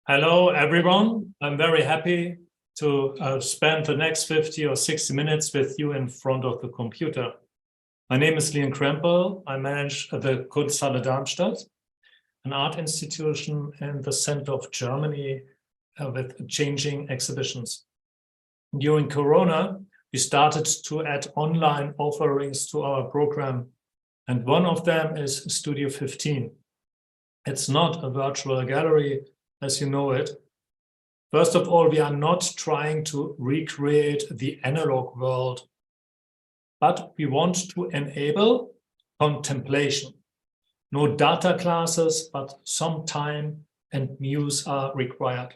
Hello, everyone. I'm very happy to spend the next 50 or 60 minutes with you in front of the computer. My name is Leon Krempel. I manage the Kunsthalle Darmstadt, an art institution in the center of Germany with changing exhibitions. During Corona, we started to add online offerings to our program, and one of them is Studio 15. It's not a virtual gallery, as you know it. First of all, we are not trying to recreate the analog world, but we want to enable contemplation. No data classes, but some time and muse are required.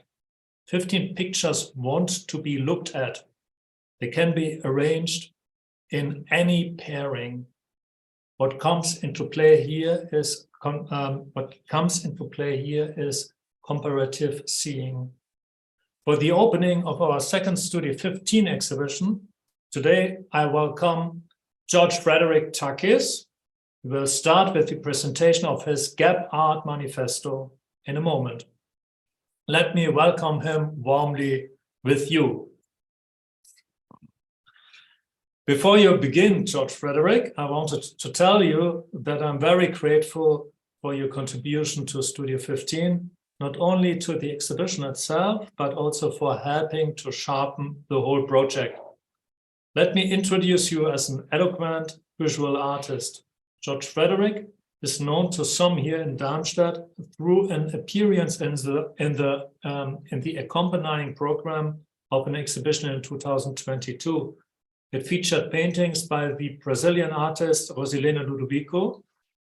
15 pictures want to be looked at. They can be arranged in any pairing. What comes into play here is comparative seeing. For the opening of our second Studio 15 exhibition, today I welcome George Frederick Takis. We will start with the presentation of his Gap Art Manifesto in a moment. Let me welcome him warmly with you. Before you begin, George Frederick, I wanted to tell you that I'm very grateful for your contribution to Studio 15, not only to the exhibition itself, but also for helping to sharpen the whole project. Let me introduce you as an eloquent visual artist. George Frederick is known to some here in Darmstadt through an appearance in the accompanying program of an exhibition in 2022. It featured paintings by the Brazilian artist Rosilene Ludovico,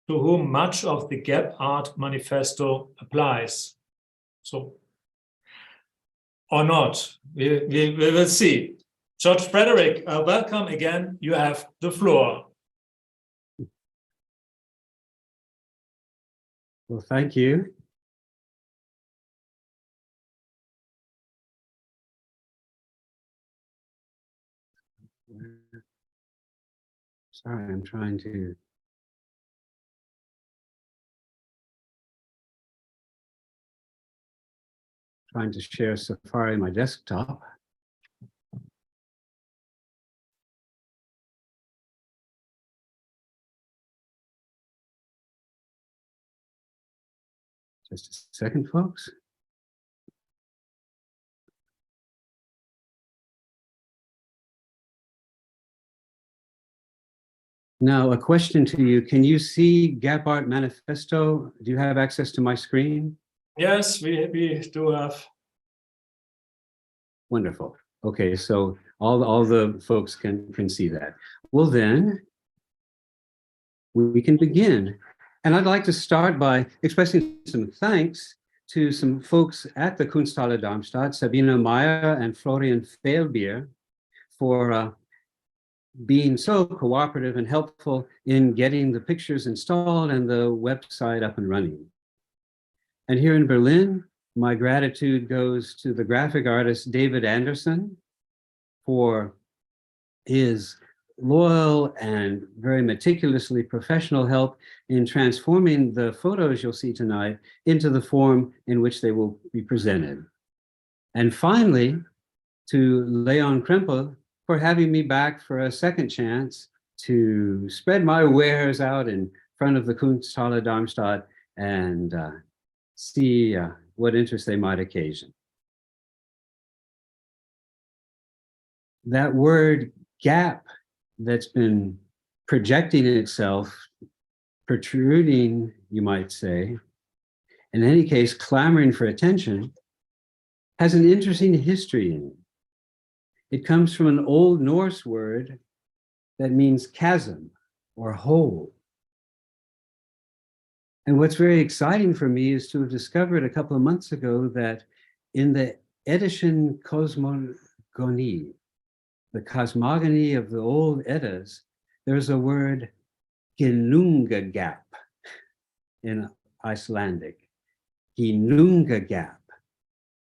to whom much of the Gap Art Manifesto applies. So, or not, we will see. George Frederick, welcome again. You have the floor. Well, thank you. Sorry, I'm trying to share Safari my desktop. Just a second, folks. Now, a question to you. Can you see Gap Art Manifesto? Do you have access to my screen? Yes, we do have. Wonderful. Okay, so all the folks can see that. Well, then, we can begin. And I'd like to start by expressing some thanks to some folks at the Kunsthalle Darmstadt, Sabine Meyer and Florian Fehlbier, for being so cooperative and helpful in getting the pictures installed and the website up and running. And here in Berlin, my gratitude goes to the graphic artist David Anderson for his loyal and very meticulously professional help in transforming the photos you'll see tonight into the form in which they will be presented. And finally, to Leon Krempel for having me back for a second chance to spread my wares out in front of the Kunsthalle Darmstadt and see what interest they might occasion. That word gap that's been projecting itself, protruding, you might say, in any case, clamoring for attention, has an interesting history in it. It comes from an Old Norse word that means chasm or hole. And what's very exciting for me is to have discovered a couple of months ago that in the Edischen cosmogony, the cosmogony of the old Eddas, there's a word Ginnunga gap in Icelandic, Ginnunga gap.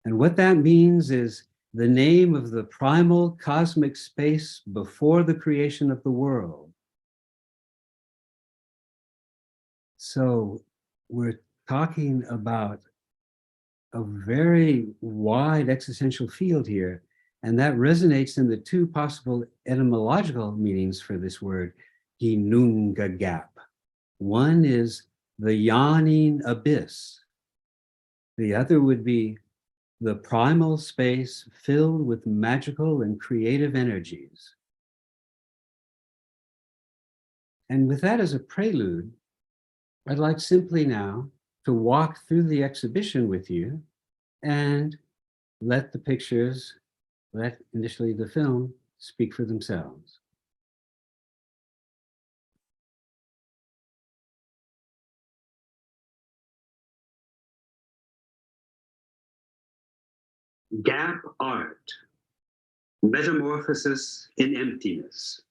And what that means is the name of the primal cosmic space before the creation of the world. So we're talking about a very wide existential field here, and that resonates in the two possible etymological meanings for this word, Ginunga gap. One is the yawning abyss. The other would be the primal space filled with magical and creative energies. And with that as a prelude, I'd like simply now to walk through the exhibition with you and let the pictures, let initially the film, speak for themselves. Gap Art, Metamorphosis in Emptiness.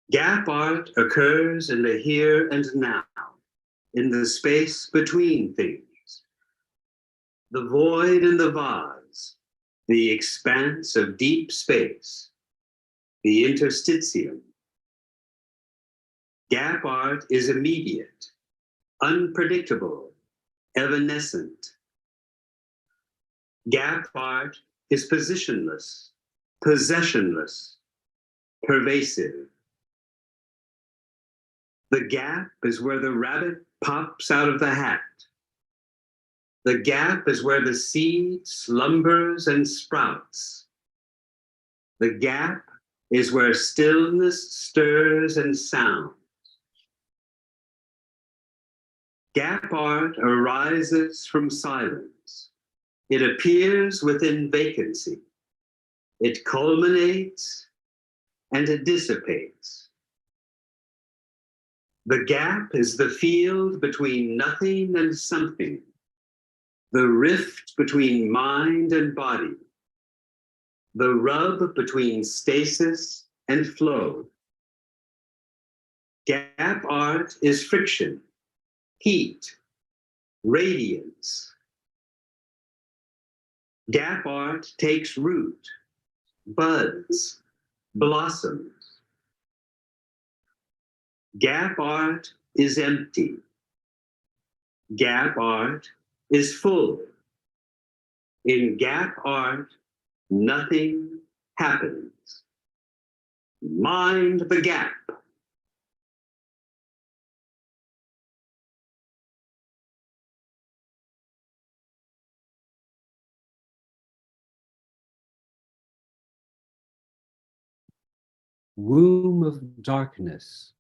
Gap art occurs in the here and now, in the space between things. The void and the vase, the expanse of deep space, the interstitium. Gap art is immediate, unpredictable, evanescent. Gap art is positionless, possessionless, pervasive. The gap is where the rabbit pops out of the hat. The gap is where the seed slumbers and sprouts. The gap is where stillness stirs and sounds. Gap art arises from silence. It appears within vacancy. It culminates and it dissipates. The gap is the field between nothing and something, the rift between mind and body, the rub between stasis and flow. Gap art is friction, heat, radiance. Gap art takes root, buds, blossoms. Gap art is empty. Gap art is full. In gap art, nothing happens. Mind the gap. Womb of darkness.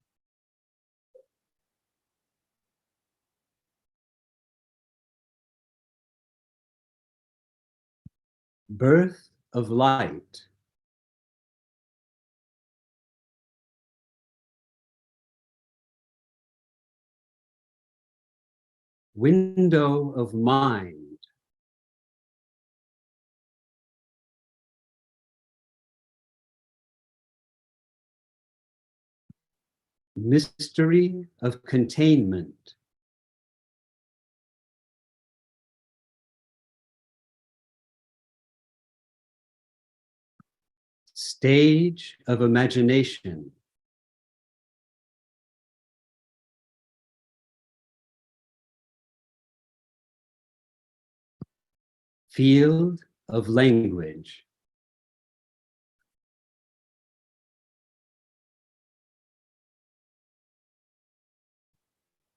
Birth of light. Window of mind. Mystery of containment. Stage of imagination. Field of language.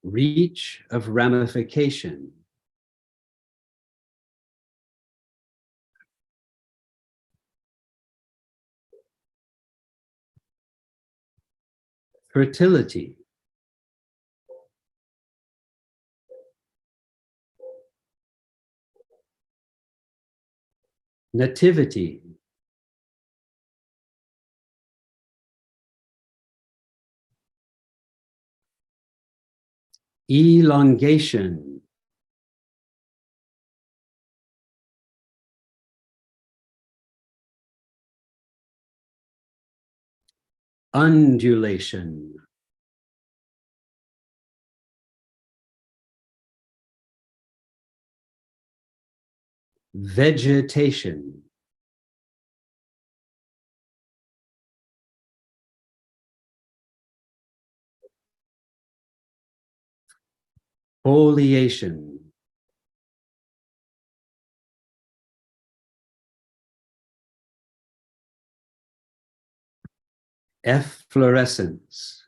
Reach of ramification. Fertility. Nativity. Elongation. Undulation. Vegetation. Foliation. efflorescence.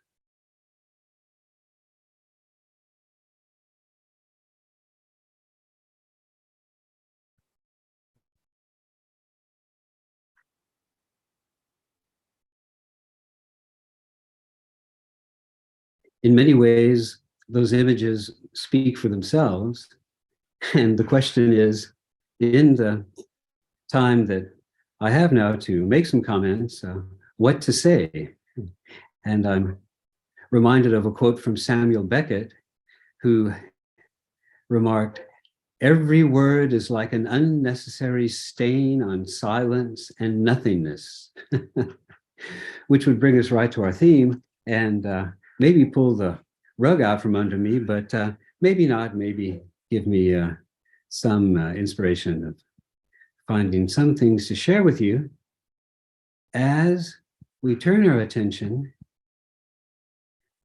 In many ways, those images speak for themselves. And the question is, in the time that I have now to make some comments, what to say? And I'm reminded of a quote from Samuel Beckett, who remarked, "Every word is like an unnecessary stain on silence and nothingness," which would bring us right to our theme and maybe pull the rug out from under me, but maybe not, maybe give me some inspiration of finding some things to share with you as we turn our attention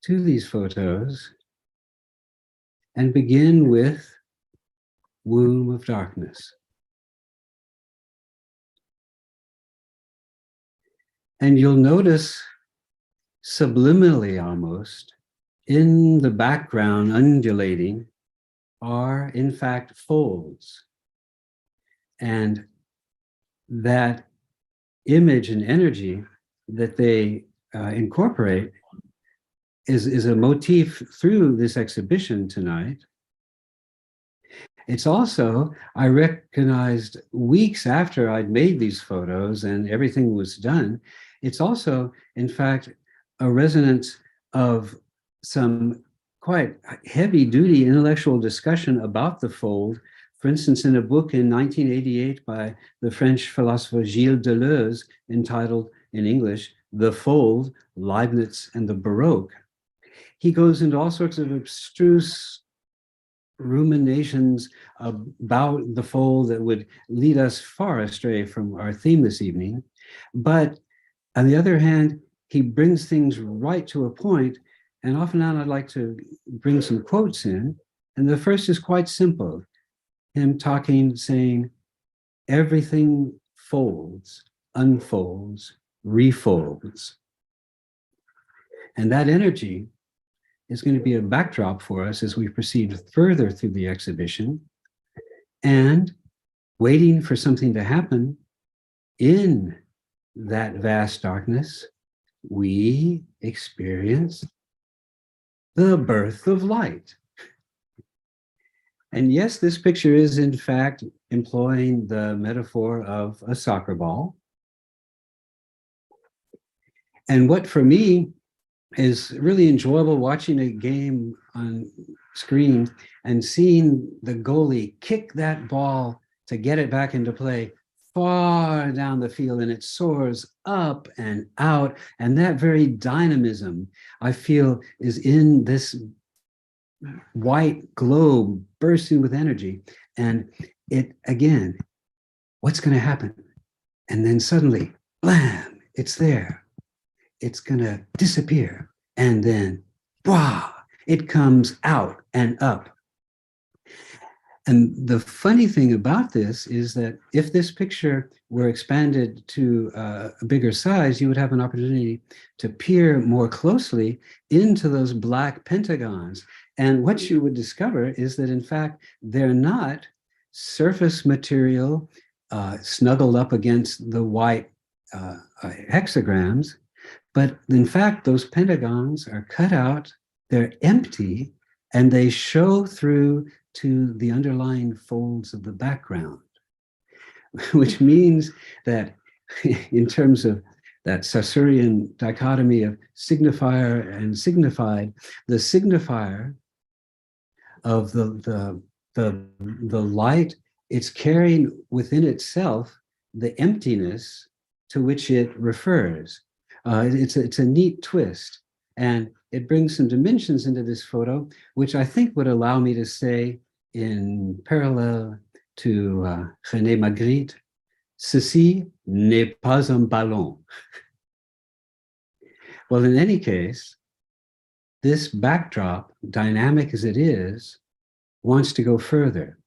to these photos and begin with Womb of Darkness. And you'll notice subliminally almost in the background undulating are in fact folds. And that image and energy that they incorporate is a motif through this exhibition tonight. It's also, I recognized weeks after I'd made these photos and everything was done, it's also, in fact, a resonance of some quite heavy-duty intellectual discussion about the fold. For instance, in a book in 1988 by the French philosopher Gilles Deleuze, entitled in English, The Fold, Leibniz and the Baroque, he goes into all sorts of abstruse ruminations about the fold that would lead us far astray from our theme this evening. But on the other hand, he brings things right to a point, and often I'd like to bring some quotes in. And the first is quite simple. Him talking, saying, everything folds, unfolds, refolds. And that energy is going to be a backdrop for us as we proceed further through the exhibition, and waiting for something to happen in that vast darkness, we experience the birth of light. And yes, this picture is in fact employing the metaphor of a soccer ball. And what for me is really enjoyable watching a game on screen and seeing the goalie kick that ball to get it back into play far down the field, and it soars up and out. And that very dynamism, I feel, is in this white globe bursting with energy. And it, again, what's going to happen? And then suddenly, blam, it's there. It's going to disappear. And then, wow, it comes out and up. And the funny thing about this is that if this picture were expanded to a bigger size, you would have an opportunity to peer more closely into those black pentagons. And what you would discover is that, in fact, they're not surface material snuggled up against the white hexagrams, but in fact, those pentagons are cut out, they're empty, and they show through to the underlying folds of the background, which means that in terms of that Saussurean dichotomy of signifier and signified, the signifier of the light, it's carrying within itself the emptiness to which it refers. It's a neat twist, and it brings some dimensions into this photo, which I think would allow me to say, in parallel to René Magritte, ceci n'est pas un ballon. Well, in any case, this backdrop, dynamic as it is, wants to go further.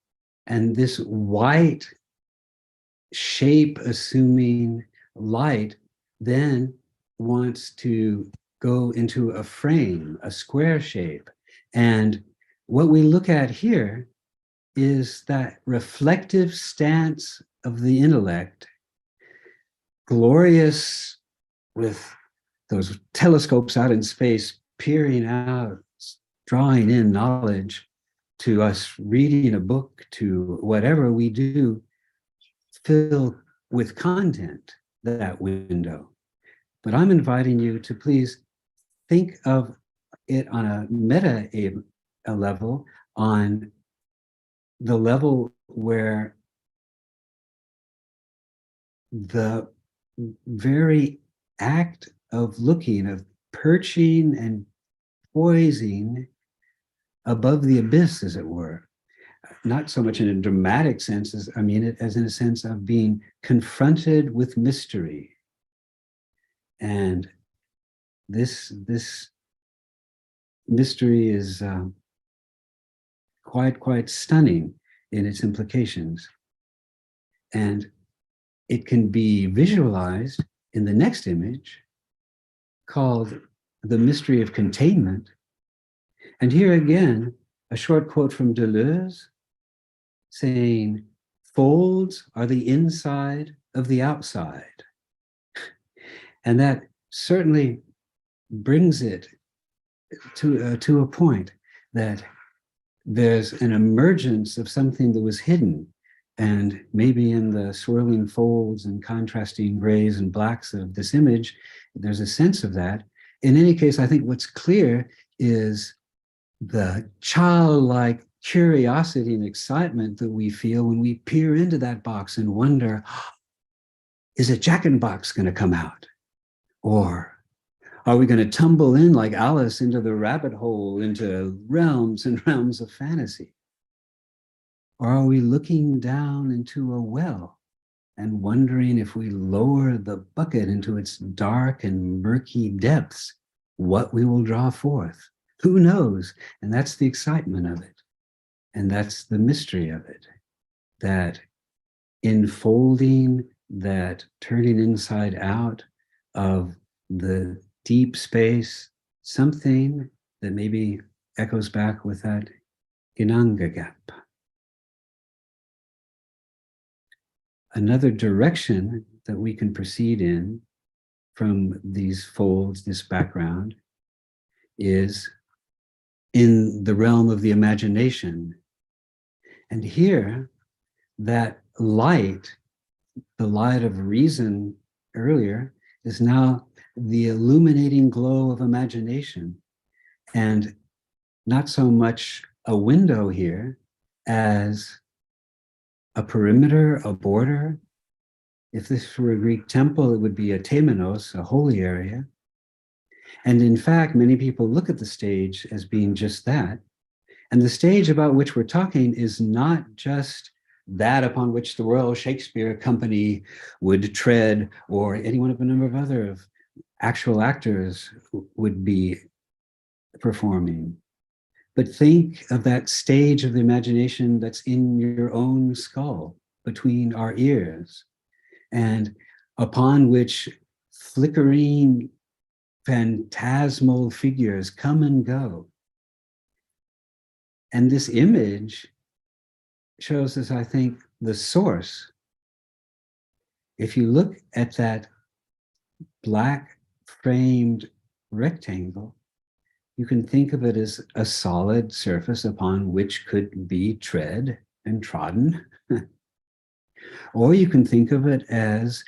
And this white shape-assuming light then wants to go into a frame, a square shape. And what we look at here is that reflective stance of the intellect, glorious with those telescopes out in space, peering out, drawing in knowledge, to us reading a book, to whatever we do, fill with content that window. But I'm inviting you to please think of it on a meta level, on the level where the very act of looking, of perching and poising above the abyss, as it were, not so much in a dramatic sense as I mean it as in a sense of being confronted with mystery. And this mystery is quite stunning in its implications. And it can be visualized in the next image called The Mystery of Containment. And here again, a short quote from Deleuze saying, folds are the inside of the outside. And that certainly brings it to a point that there's an emergence of something that was hidden, and maybe in the swirling folds and contrasting grays and blacks of this image, there's a sense of that. In any case, I think what's clear is the childlike curiosity and excitement that we feel when we peer into that box and wonder, is a jack-in-box going to come out? Or are we going to tumble in like Alice into the rabbit hole, into realms and realms of fantasy? Or are we looking down into a well and wondering, if we lower the bucket into its dark and murky depths, what we will draw forth? Who knows? And that's the excitement of it. And that's the mystery of it, that enfolding, that turning inside out of the deep space, something that maybe echoes back with that Inanga gap. Another direction that we can proceed in from these folds, this background, is in the realm of the imagination. And here, that light, the light of reason earlier, is now the illuminating glow of imagination. And not so much a window here as a perimeter, a border. If this were a Greek temple, it would be a temenos, a holy area. And in fact, many people look at the stage as being just that. And the stage about which we're talking is not just that upon which the Royal Shakespeare Company would tread, or any one of a number of other actual actors would be performing. But think of that stage of the imagination that's in your own skull, between our ears, and upon which flickering phantasmal figures come and go. And this image shows us, I think, the source. If you look at that black framed rectangle, you can think of it as a solid surface upon which could be tread and trodden. Or you can think of it as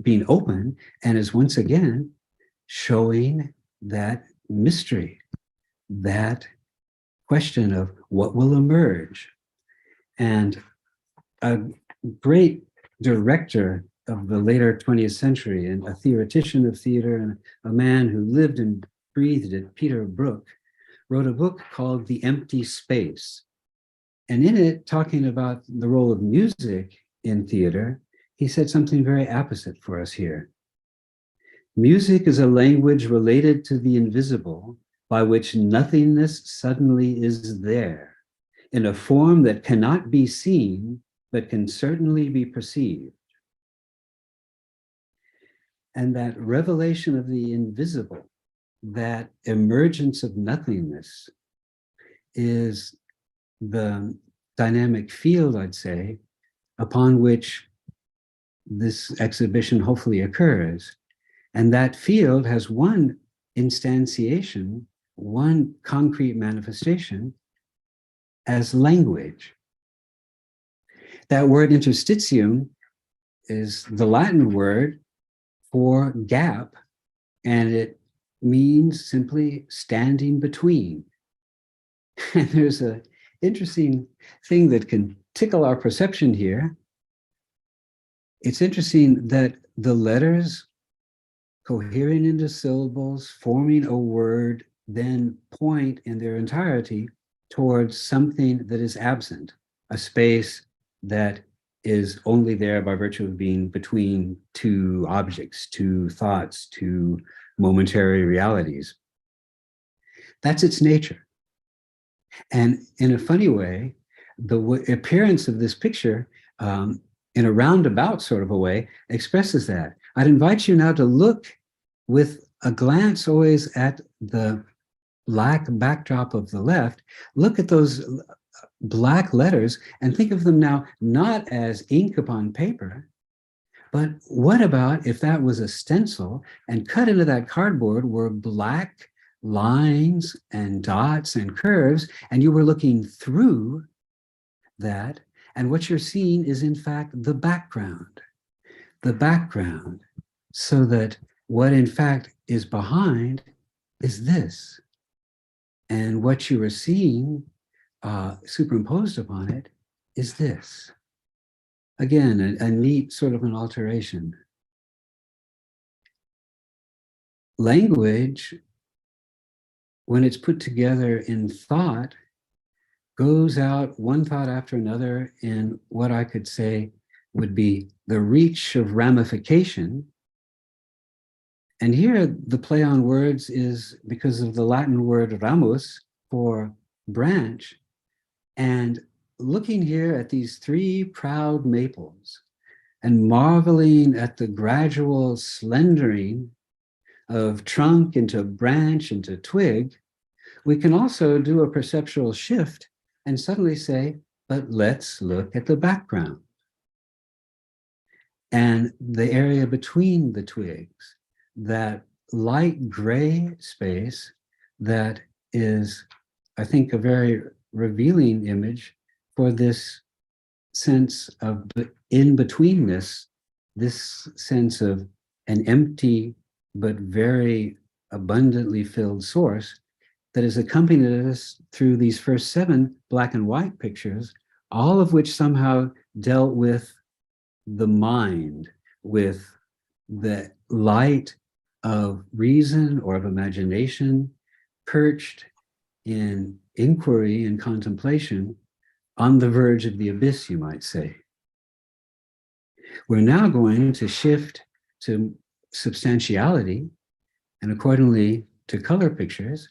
being open, and as once again showing that mystery, that question of what will emerge. And a great director of the later 20th century, and a theoretician of theater, and a man who lived and breathed it, Peter Brook, wrote a book called The Empty Space. And in it, talking about the role of music in theater, he said something very apposite for us here. Music is a language related to the invisible, by which nothingness suddenly is there, in a form that cannot be seen, but can certainly be perceived. And that revelation of the invisible, that emergence of nothingness, is the dynamic field, I'd say, upon which this exhibition hopefully occurs. And that field has one instantiation, one concrete manifestation as language. That word interstitium is the Latin word for gap, and it means simply standing between. And there's an interesting thing that can tickle our perception here. It's interesting that the letters cohering into syllables, forming a word, then point in their entirety towards something that is absent, a space that is only there by virtue of being between two objects, two thoughts, two momentary realities. That's its nature. And in a funny way, the appearance of this picture, in a roundabout sort of a way, expresses that. I'd invite you now to look with a glance always at the black backdrop of the left. Look at those black letters and think of them now not as ink upon paper, but what about if that was a stencil and cut into that cardboard were black lines and dots and curves, and you were looking through that, and what you're seeing is in fact the background, so that what in fact is behind is this. And what you are seeing superimposed upon it is this. Again, a neat sort of an alteration. Language, when it's put together in thought, goes out one thought after another in what I could say would be the reach of ramification. And here the play on words is because of the Latin word ramus for branch. And looking here at these three proud maples and marveling at the gradual slendering of trunk into branch into twig, we can also do a perceptual shift and suddenly say, but let's look at the background and the area between the twigs, that light gray space that is, I think, a very revealing image for this sense of in-betweenness, this sense of an empty but very abundantly filled source that has accompanied us through these first 7 black and white pictures, all of which somehow dealt with the mind, with the light of reason or of imagination, perched in inquiry and contemplation on the verge of the abyss, you might say. We're now going to shift to substantiality and accordingly to color pictures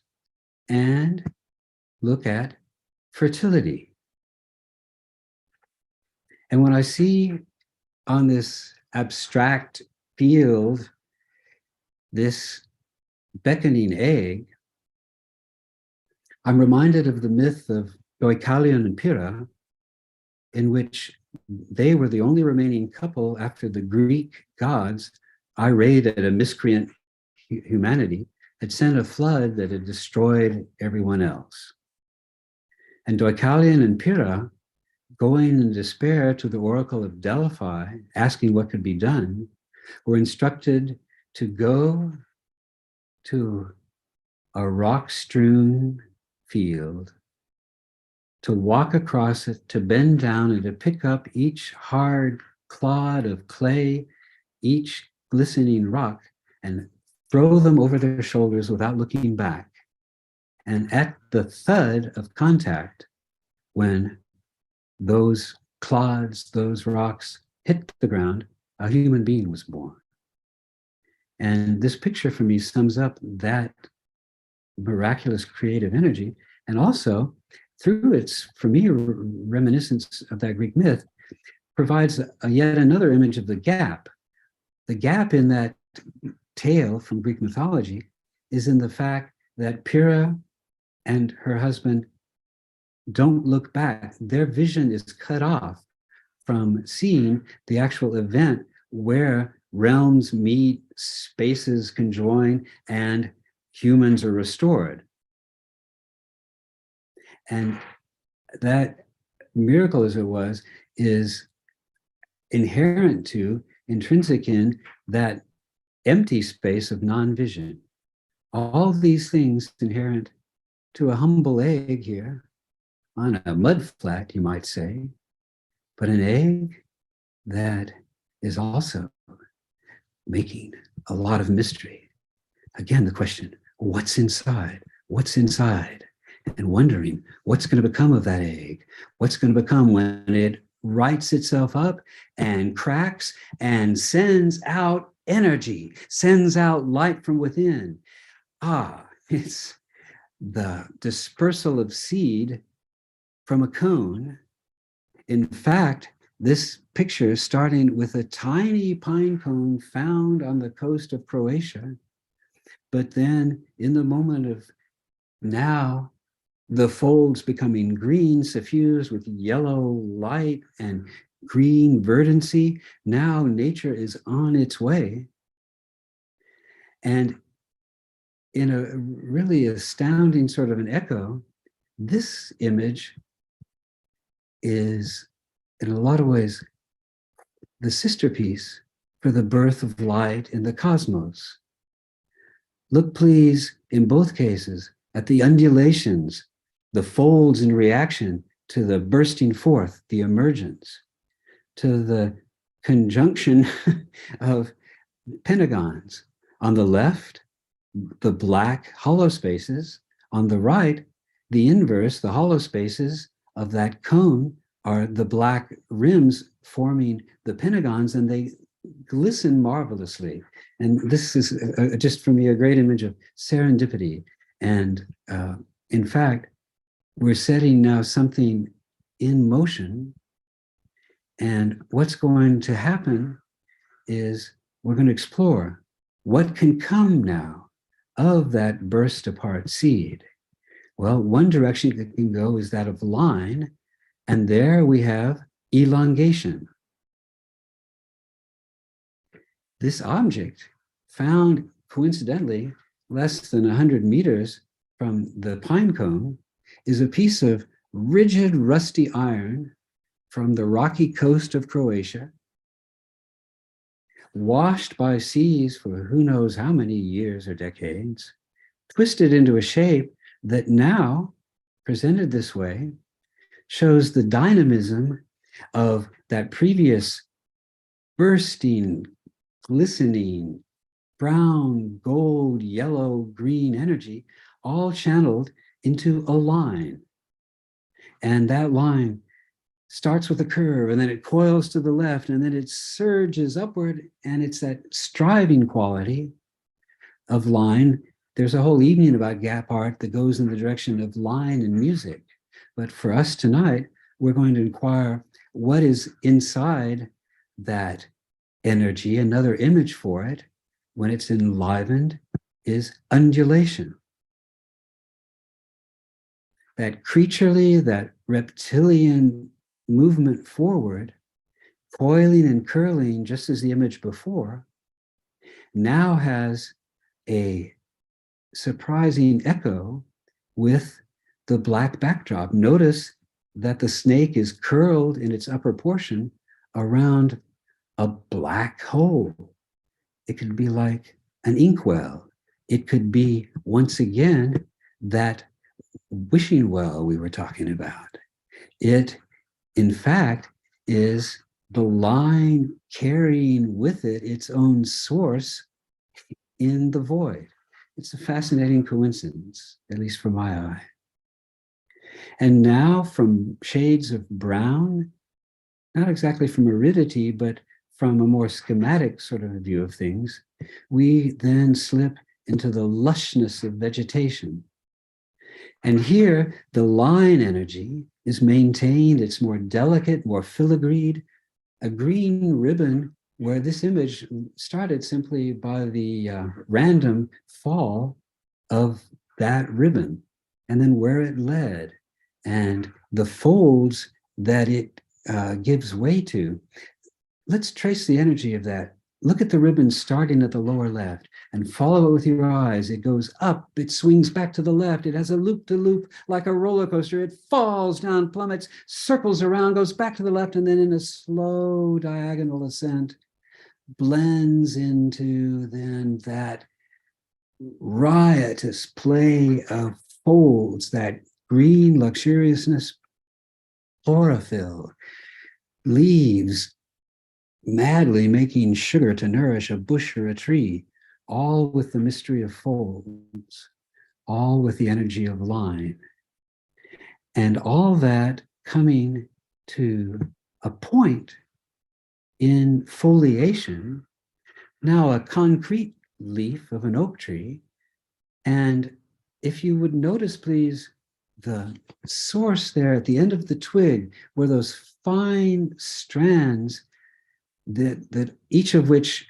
and look at fertility. And when I see on this abstract field this beckoning egg, I'm reminded of the myth of Deucalion and Pyrrha, in which they were the only remaining couple after the Greek gods, irate at a miscreant humanity, had sent a flood that had destroyed everyone else. And Deucalion and Pyrrha, going in despair to the oracle of Delphi, asking what could be done, were instructed to go to a rock-strewn field, to walk across it, to bend down and to pick up each hard clod of clay, each glistening rock, and throw them over their shoulders without looking back. And at the thud of contact, when those clods, those rocks hit the ground, a human being was born. And this picture for me sums up that miraculous creative energy, and also through its, for me, reminiscence of that Greek myth, provides yet another image of the gap in that tale from Greek mythology is in the fact that Pyrrha and her husband don't look back. Their vision is cut off from seeing the actual event where realms meet, spaces conjoin, and humans are restored. And that miracle, as it was, is inherent to, intrinsic in that empty space of non-vision. All these things inherent to a humble egg here on a mud flat, you might say, but an egg that is also making a lot of mystery. Again, the question, what's inside? What's inside? And wondering what's going to become of that egg? What's going to become when it writes itself up and cracks and sends out energy, sends out light from within? It's the dispersal of seed from a cone. In fact, this picture starting with a tiny pine cone found on the coast of Croatia, but then in the moment of now, the folds becoming green, suffused with yellow light and green verdancy. Now nature is on its way. And in a really astounding sort of an echo, this image is, in a lot of ways, the sister piece for the birth of light in the cosmos. Look, please, in both cases, at the undulations, the folds in reaction to the bursting forth, the emergence, to the conjunction of pentagons. On the left, the black hollow spaces. On the right, the inverse, the hollow spaces of that cone are the black rims forming the pentagons, and they glisten marvelously. And this is just for me a great image of serendipity. And in fact, we're setting now something in motion. And what's going to happen is we're going to explore what can come now of that burst apart seed. Well, one direction it can go is that of line, and there we have elongation. This object, found coincidentally less than 100 meters from the pine cone, is a piece of rigid, rusty iron from the rocky coast of Croatia, washed by seas for who knows how many years or decades, twisted into a shape that now, presented this way, shows the dynamism of that previous bursting, glistening, brown, gold, yellow, green energy, all channeled into a line. And that line starts with a curve, and then it coils to the left, and then it surges upward, and it's that striving quality of line. There's a whole evening about gap art that goes in the direction of line and music. But for us tonight, we're going to inquire what is inside that energy. Another image for it, when it's enlivened, is undulation. That creaturely, that reptilian movement forward, coiling and curling just as the image before, now has a surprising echo with the black backdrop. Notice that the snake is curled in its upper portion around a black hole. It could be like an inkwell. It could be, once again, that wishing well we were talking about. It, in fact, is the line carrying with it its own source in the void. It's a fascinating coincidence, at least for my eye. And now, from shades of brown, not exactly from aridity, but from a more schematic sort of view of things, we then slip into the lushness of vegetation. And here, the line energy is maintained. It's more delicate, more filigreed. A green ribbon where this image started simply by the random fall of that ribbon, and then where it led, and the folds that it gives way to. Let's trace the energy of that. Look at the ribbon starting at the lower left and follow it with your eyes. It goes up, it swings back to the left. It has a loop-to-loop like a roller coaster. It falls down, plummets, circles around, goes back to the left, and then in a slow diagonal ascent, blends into then that riotous play of folds, that green luxuriousness, chlorophyll, leaves, madly making sugar to nourish a bush or a tree, all with the mystery of folds, all with the energy of line. And all that coming to a point in foliation, now a concrete leaf of an oak tree. And if you would notice, please, the source there at the end of the twig, where those fine strands that each of which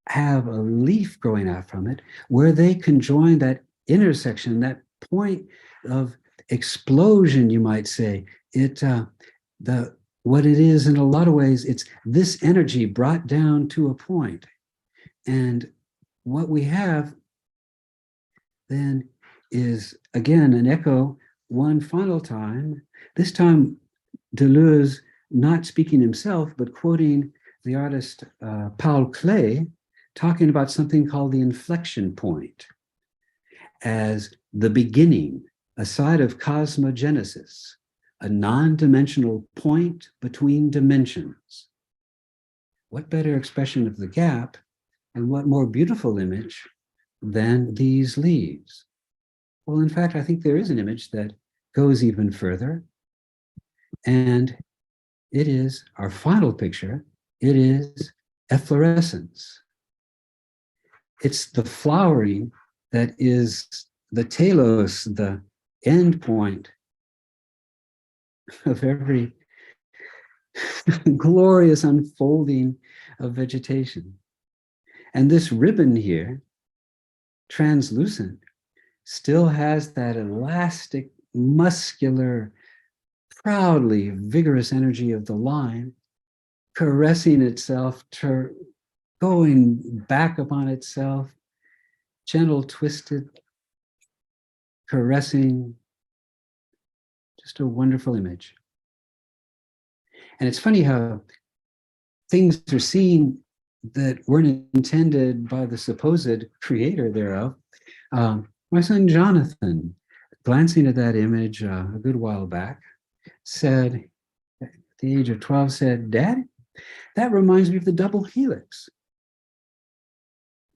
have a leaf growing out from it, where they conjoin that intersection, that point of explosion, you might say. What it is in a lot of ways, it's this energy brought down to a point. And what we have then is, again, an echo one final time, this time Deleuze not speaking himself, but quoting the artist Paul Klee, talking about something called the inflection point as the beginning, a side of cosmogenesis, a non-dimensional point between dimensions. What better expression of the gap, and what more beautiful image than these leaves? Well, in fact, I think there is an image that goes even further, and it is our final picture. It is efflorescence. It's the flowering that is the telos, the end point of every glorious unfolding of vegetation. And this ribbon here, translucent, still has that elastic, muscular, proudly vigorous energy of the line, caressing itself, going back upon itself, gentle, twisted, caressing, just a wonderful image. And it's funny how things are seen that weren't intended by the supposed creator thereof. My son Jonathan, glancing at that image a good while back, said, at the age of 12, said, "Dad, that reminds me of the double helix."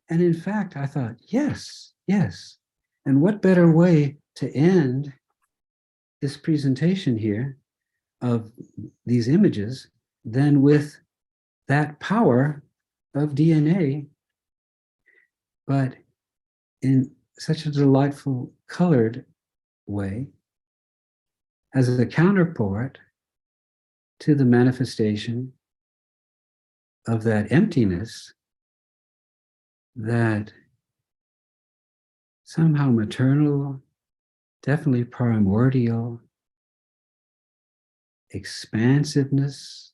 And in fact, I thought, yes, yes. And what better way to end this presentation here of these images than with that power of DNA, but in such a delightful colored way, as a counterpart to the manifestation of that emptiness, that somehow maternal, definitely primordial, expansiveness,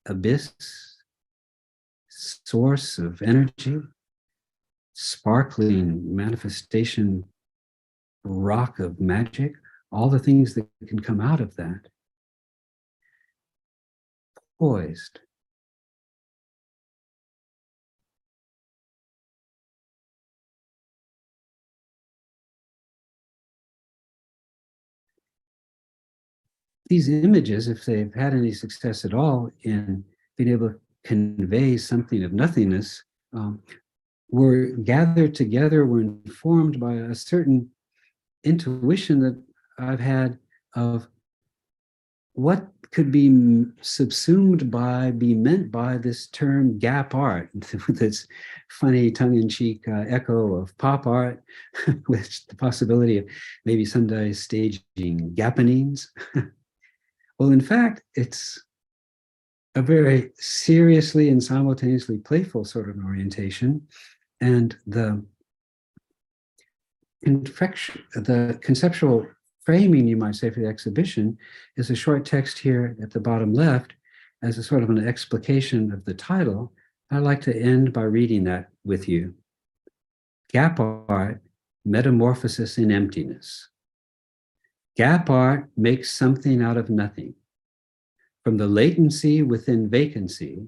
abyss, source of energy, sparkling manifestation, rock of magic, all the things that can come out of that, poised. These images, if they've had any success at all in being able to convey something of nothingness, were gathered together, were informed by a certain intuition that I've had of what could be subsumed by, be meant by this term gap art, with its funny tongue-in-cheek echo of pop art, with the possibility of maybe someday staging gappenings. Well, in fact, it's a very seriously and simultaneously playful sort of orientation. And the conceptual framing, you might say, for the exhibition is a short text here at the bottom left as a sort of an explication of the title. I'd like to end by reading that with you. Gap Art, Metamorphosis in Emptiness. Gap art makes something out of nothing. From the latency within vacancy,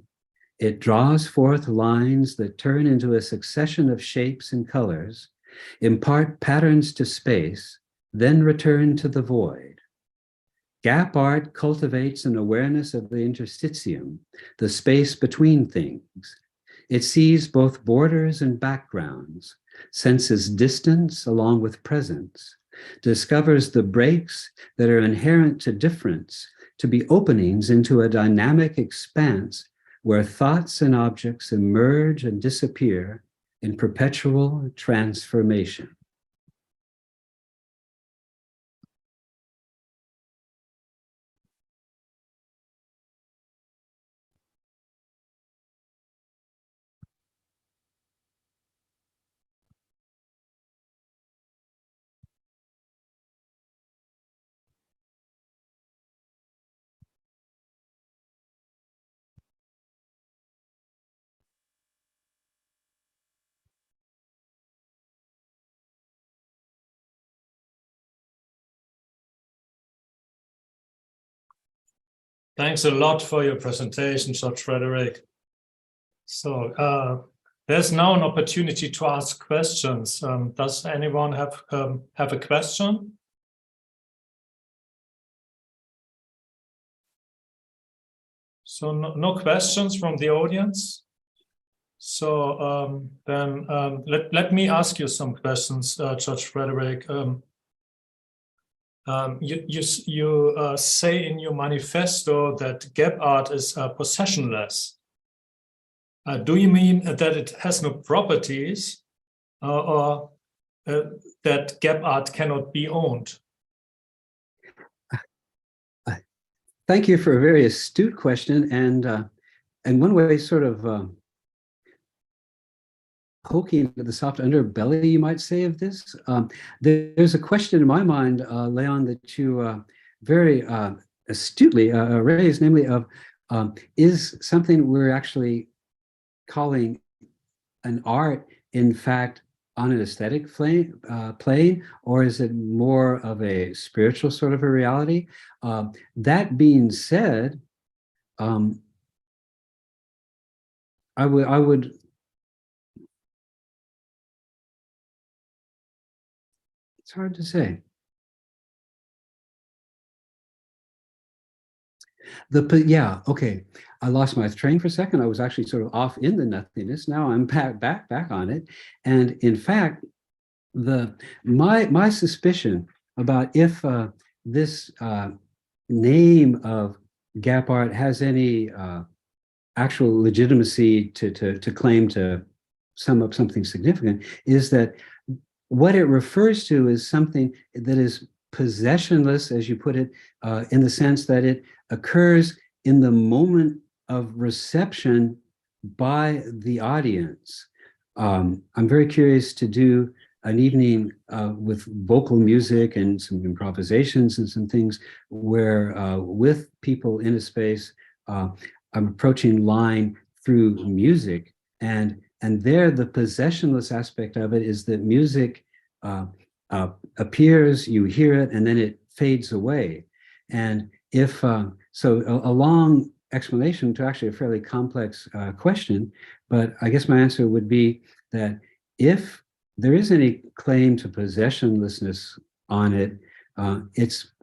it draws forth lines that turn into a succession of shapes and colors, impart patterns to space, then return to the void. Gap art cultivates an awareness of the interstitium, the space between things. It sees both borders and backgrounds, senses distance along with presence, discovers the breaks that are inherent to difference to be openings into a dynamic expanse where thoughts and objects emerge and disappear in perpetual transformation. Thanks a lot for your presentation, George Frederick. So there's now an opportunity to ask questions. Does anyone have a question? So no questions from the audience. So then let me ask you some questions, George Frederick. You say in your manifesto that gap art is possessionless. Do you mean that it has no properties, or that gap art cannot be owned? Thank you for a very astute question, and one way sort of poking at the soft underbelly, you might say, of this. There's a question in my mind, Leon, that you very astutely raised, namely of, is something we're actually calling an art, in fact, on an aesthetic plane, or is it more of a spiritual sort of a reality? That being said, I would it's hard to say. Yeah, okay. I lost my train for a second. I was actually sort of off in the nothingness. Now I'm back on it. And in fact, my suspicion about if this name of gap art has any actual legitimacy to claim to sum up something significant is that what it refers to is something that is possessionless, as you put it, in the sense that it occurs in the moment of reception by the audience. I'm very curious to do an evening with vocal music and some improvisations and some things where with people in a space, I'm approaching line through music, and there the possessionless aspect of it is that music appears, you hear it, and then it fades away. And if so, a long explanation to actually a fairly complex question, but I guess my answer would be that if there is any claim to possessionlessness on it, it's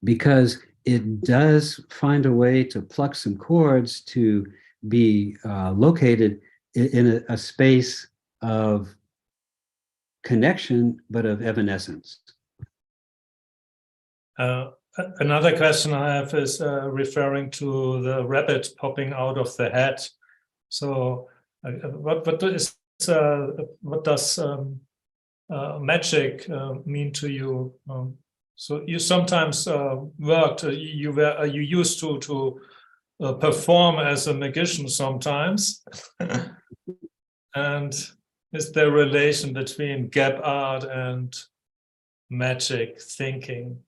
because it does find a way to pluck some chords to be located in a space of connection, but of evanescence. Another question I have is referring to the rabbit popping out of the hat. So what does magic mean to you? So you sometimes worked. You used to perform as a magician sometimes. And is there a relation between gap art and magic thinking?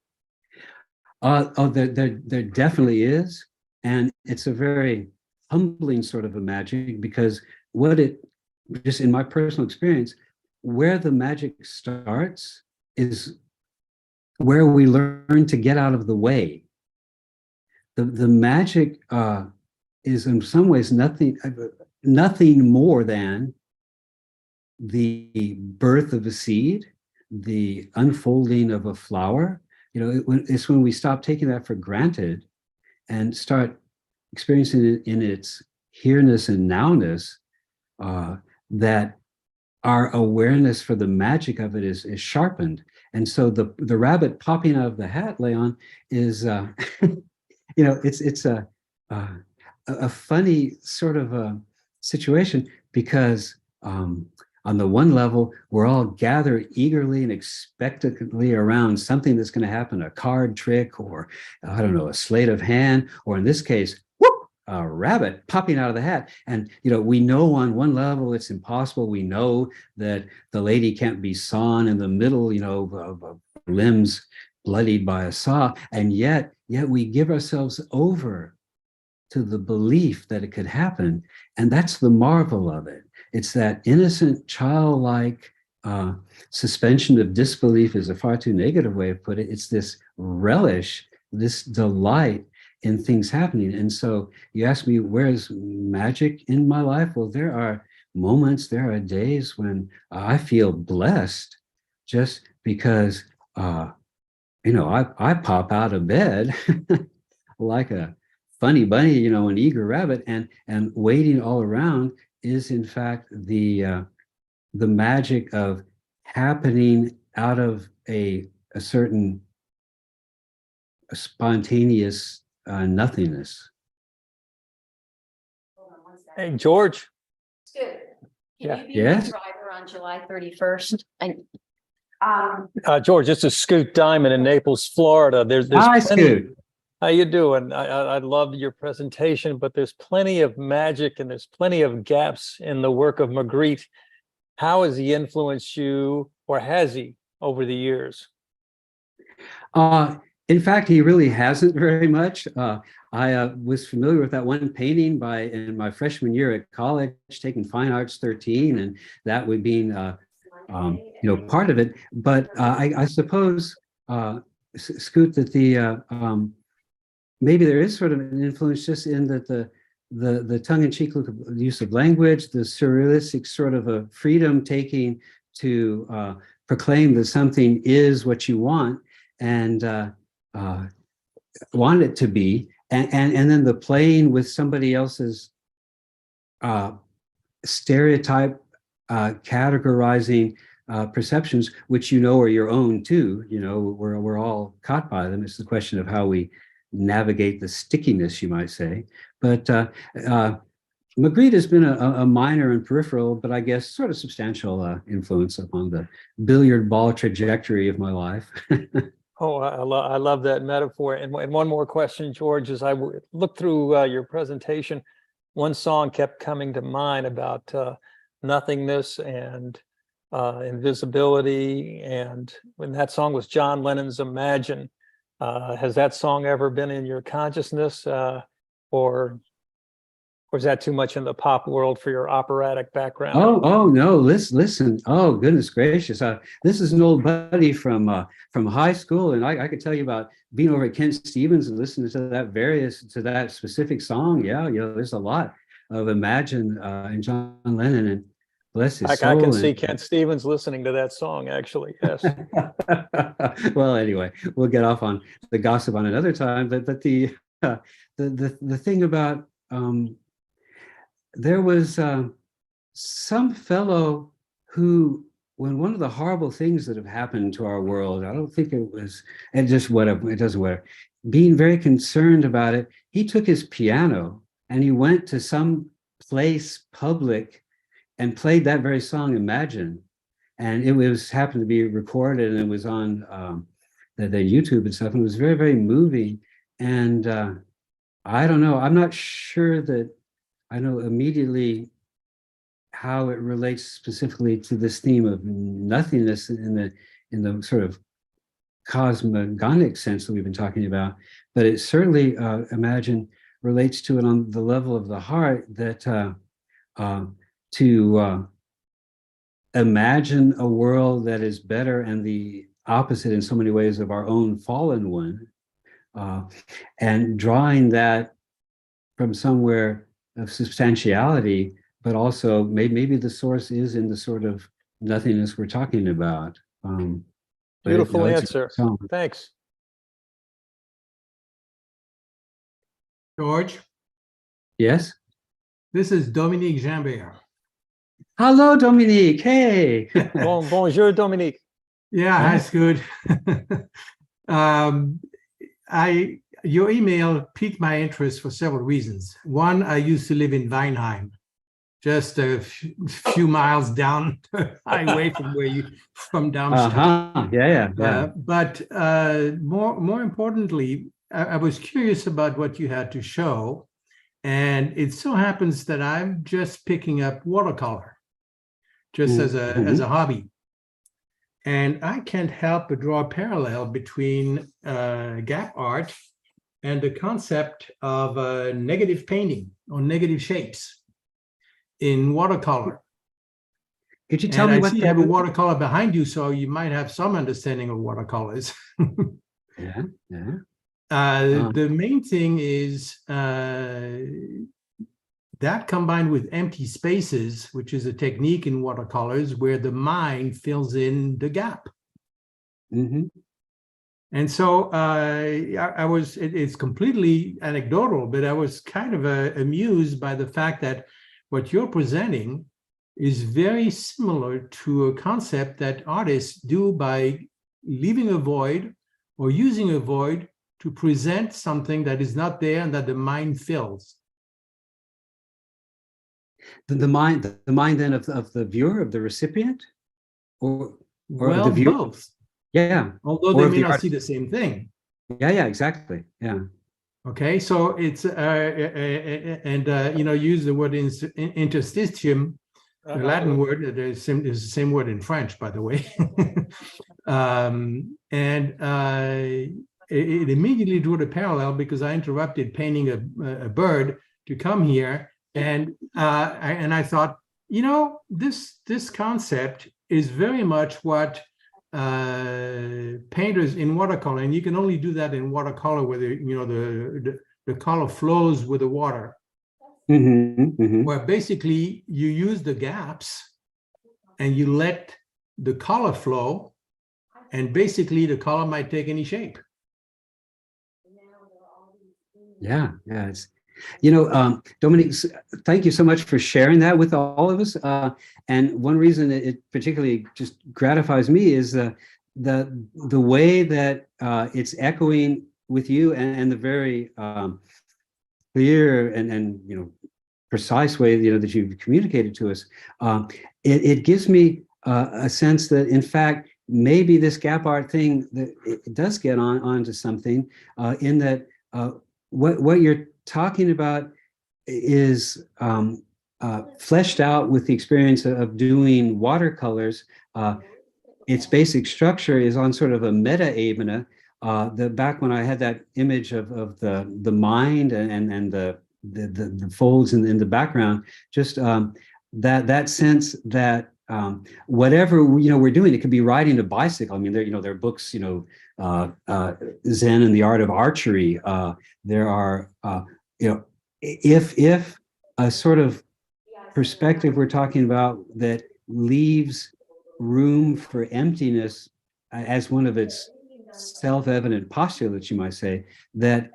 There definitely is. And it's a very humbling sort of a magic, because just in my personal experience, where the magic starts is where we learn to get out of the way. The magic is in some ways nothing more than the birth of a seed, the unfolding of a flower. It's when we stop taking that for granted and start experiencing it in its here-ness and now-ness, that our awareness for the magic of it is sharpened. And so the rabbit popping out of the hat, Leon, is it's a funny sort of a situation, because on the one level, we're all gathered eagerly and expectantly around something that's going to happen, a card trick, or I don't know, a sleight of hand, or in this case, whoop, a rabbit popping out of the hat. And we know on one level it's impossible. We know that the lady can't be sawn in the middle, of limbs bloodied by a saw, and yet we give ourselves over to the belief that it could happen. And that's the marvel of it. It's that innocent, childlike suspension of disbelief is a far too negative way of putting it. It's this relish, this delight in things happening. And so you ask me, where's magic in my life? Well, there are moments, there are days when I feel blessed just because, I pop out of bed like a funny bunny, an eager rabbit, and waiting all around is in fact the magic of happening out of a certain spontaneous nothingness. Hey, George. Good. Yeah. Can you be Yes? my driver on July 31st? George, this is Scoot Diamond in Naples, Florida. There's Hi, plenty. Scoot. How you doing? I loved your presentation, but there's plenty of magic and there's plenty of gaps in the work of Magritte. How has he influenced you, or has he, over the years? In fact, he really hasn't very much. I was familiar with that one painting in my freshman year at college, taking Fine Arts 13, and that would be part of it. But I suppose, Scoot, that maybe there is sort of an influence just in that the tongue-in-cheek use of language, the surrealistic sort of a freedom taking to proclaim that something is what you want and want it to be, and then the playing with somebody else's stereotype categorizing perceptions, which are your own too. We're all caught by them. It's the question of how we navigate the stickiness, you might say. But Magritte has been a minor and peripheral, but I guess sort of substantial influence upon the billiard ball trajectory of my life. Oh, I love that metaphor. And one more question, George, as I looked through your presentation, one song kept coming to mind about nothingness and invisibility. And when that song was John Lennon's Imagine. Has that song ever been in your consciousness, or is that too much in the pop world for your operatic background? Oh no! Listen. Oh goodness gracious! This is an old buddy from high school, and I could tell you about being over at Kent Stevens and listening to that specific song. Yeah, there's a lot of Imagine in John Lennon, and bless his soul. I can see Kent Stevens listening to that song, actually. Yes. Well, anyway, we'll get off on the gossip on another time. But the thing about there was some fellow who, when one of the horrible things that have happened to our world, I don't think it was, and just whatever, it doesn't matter, being very concerned about it, he took his piano and he went to some place public and played that very song, Imagine. And it was happened to be recorded, and it was on the YouTube and stuff, and it was very, very moving. And I don't know. I'm not sure that I know immediately how it relates specifically to this theme of nothingness in the sort of cosmogonic sense that we've been talking about, but it certainly imagine relates to it on the level of the heart, that to imagine a world that is better and the opposite in so many ways of our own fallen one, and drawing that from somewhere of substantiality, but also maybe the source is in the sort of nothingness we're talking about. Beautiful answer. Thanks. George, Yes. this is Dominique Jambert. Hello, Dominique. Hey. Bonjour, Dominique. Yeah, that's good. Your email piqued my interest for several reasons. One, I used to live in Weinheim, just a few miles down the highway from Darmstadt. Yeah. But more importantly, I was curious about what you had to show, and it so happens that I'm just picking up watercolor, just as a hobby. And I can't help but draw a parallel between Gap art and the concept of negative painting or negative shapes in watercolor. Could you tell me what you have a watercolor behind you, so you might have some understanding of watercolors. Yeah. The main thing is that combined with empty spaces, which is a technique in watercolors where the mind fills in the gap. And so it's completely anecdotal, but I was kind of amused by the fact that what you're presenting is very similar to a concept that artists do by leaving a void or using a void to present something that is not there and that the mind fills. The mind then of the viewer, of the recipient, or well, the viewer? Both. Yeah. Although they may not see the same thing. Yeah, exactly. Yeah. Okay, so it's use the word interstitium, the Latin word. There's the same word in French, by the way. It immediately drew the parallel because I interrupted painting a bird to come here, and I thought, this concept is very much what painters in watercolor, and you can only do that in watercolor where the color flows with the water, where basically you use the gaps and you let the color flow, and basically the color might take any shape. Yeah. It's, Dominique, thank you so much for sharing that with all of us. And one reason it particularly just gratifies me is the way that it's echoing with you, and the very clear and precise way that you've communicated to us. It gives me a sense that, in fact, maybe this gap art thing, that it does get onto something, in that what you're talking about is fleshed out with the experience of doing watercolors. Its basic structure is on sort of a meta-abena. Back when I had that image of the mind and the folds in the background, just that sense that whatever we're doing, it could be riding a bicycle. I mean, there are books, Zen and the Art of Archery. There are if a sort of perspective we're talking about that leaves room for emptiness as one of its self-evident postulates, you might say, that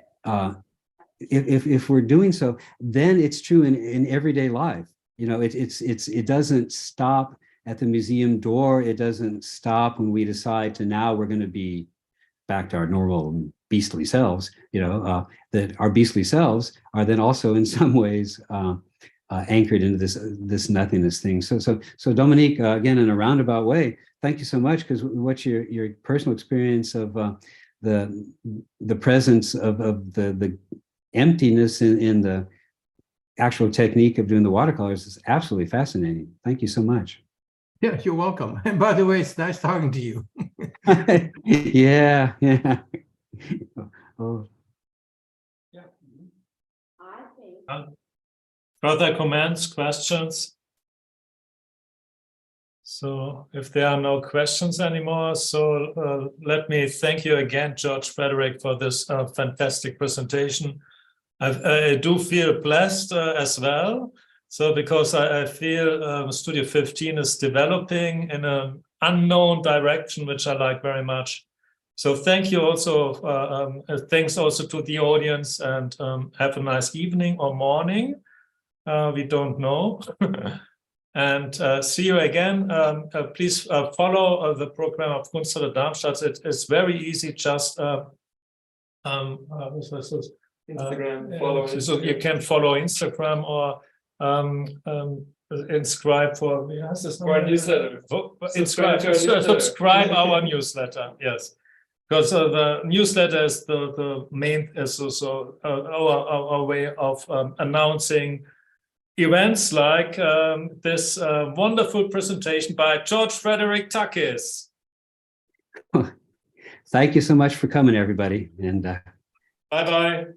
if we're doing so, then it's true in everyday life. It doesn't stop at the museum door. It doesn't stop when we decide now we're going to be back to our normal beastly selves. That our beastly selves are then also in some ways anchored into this nothingness thing. So Dominique, again, in a roundabout way, thank you so much, because what's your personal experience of the presence of the emptiness in the actual technique of doing the watercolors is absolutely fascinating. Thank you so much. Yeah, you're welcome. And by the way, it's nice talking to you. Yeah, yeah. Oh. I think. Further comments, questions? So if there are no questions anymore, so let me thank you again, George Frederick, for this fantastic presentation. I do feel blessed as well. So because I feel Studio 15 is developing in an unknown direction, which I like very much. So thank you also, thanks also to the audience, and have a nice evening or morning. We don't know. And see you again. Please follow the program of Kunsthalle Darmstadt. It's very easy, just Instagram, follow. So you can follow Instagram or inscribe for our newsletter. Subscribe our newsletter. Yes, because the newsletter is the main is also our way of announcing events like this wonderful presentation by George Frederick Takis. Thank you so much for coming, everybody, and Bye-bye.